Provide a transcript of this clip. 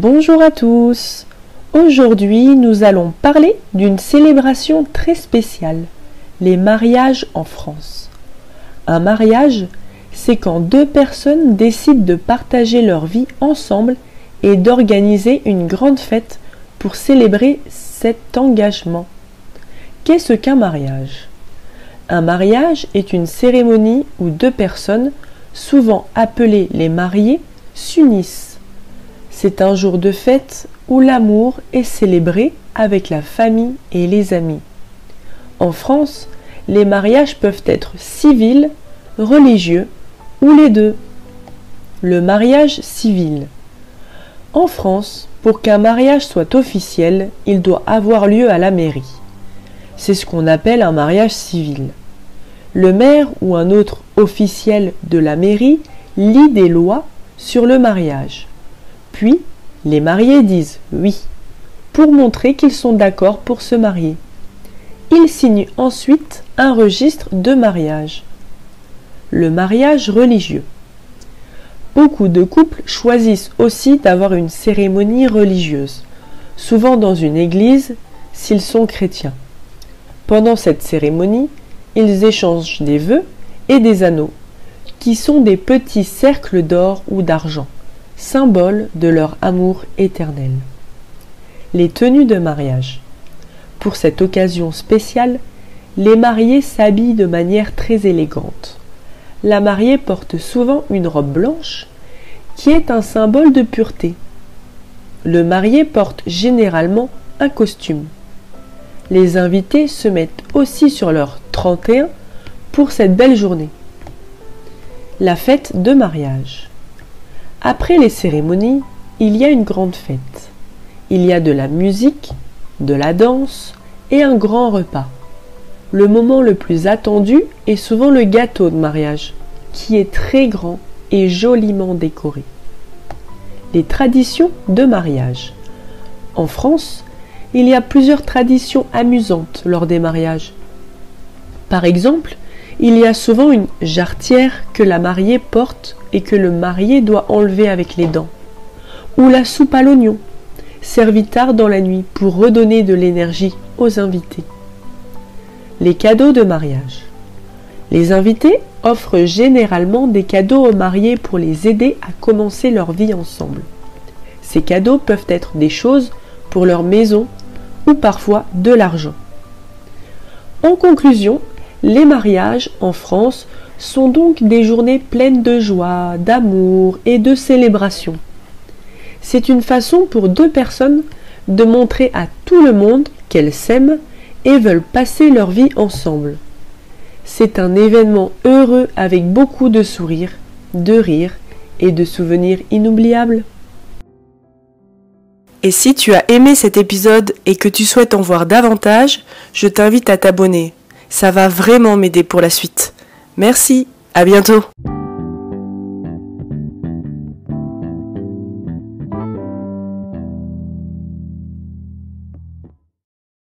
Bonjour à tous. Aujourd'hui, nous allons parler d'une célébration très spéciale, les mariages en France. Un mariage, c'est quand deux personnes décident de partager leur vie ensemble et d'organiser une grande fête pour célébrer cet engagement. Qu'est-ce qu'un mariage ? Un mariage est une cérémonie où deux personnes, souvent appelées les mariés, s'unissent. C'est un jour de fête où l'amour est célébré avec la famille et les amis. En France, les mariages peuvent être civils, religieux ou les deux. Le mariage civil. En France, pour qu'un mariage soit officiel, il doit avoir lieu à la mairie. C'est ce qu'on appelle un mariage civil. Le maire ou un autre officiel de la mairie lit des lois sur le mariage. Puis, les mariés disent oui, pour montrer qu'ils sont d'accord pour se marier. Ils signent ensuite un registre de mariage. Le mariage religieux. Beaucoup de couples choisissent aussi d'avoir une cérémonie religieuse, souvent dans une église s'ils sont chrétiens. Pendant cette cérémonie, ils échangent des vœux et des anneaux, qui sont des petits cercles d'or ou d'argent, symbole de leur amour éternel. Les tenues de mariage. Pour cette occasion spéciale, les mariés s'habillent de manière très élégante. La mariée porte souvent une robe blanche, qui est un symbole de pureté. Le marié porte généralement un costume. Les invités se mettent aussi sur leur 31 pour cette belle journée. La fête de mariage. Après les cérémonies, il y a une grande fête. Il y a de la musique, de la danse et un grand repas. Le moment le plus attendu est souvent le gâteau de mariage, qui est très grand et joliment décoré. Les traditions de mariage. En France, il y a plusieurs traditions amusantes lors des mariages. Par exemple, il y a souvent une jarretière que la mariée porte et que le marié doit enlever avec les dents. Ou la soupe à l'oignon, servie tard dans la nuit pour redonner de l'énergie aux invités. Les cadeaux de mariage. Les invités offrent généralement des cadeaux aux mariés pour les aider à commencer leur vie ensemble. Ces cadeaux peuvent être des choses pour leur maison ou parfois de l'argent. En conclusion, les mariages en France sont donc des journées pleines de joie, d'amour et de célébration. C'est une façon pour deux personnes de montrer à tout le monde qu'elles s'aiment et veulent passer leur vie ensemble. C'est un événement heureux avec beaucoup de sourires, de rires et de souvenirs inoubliables. Et si tu as aimé cet épisode et que tu souhaites en voir davantage, je t'invite à t'abonner. Ça va vraiment m'aider pour la suite. Merci, à bientôt.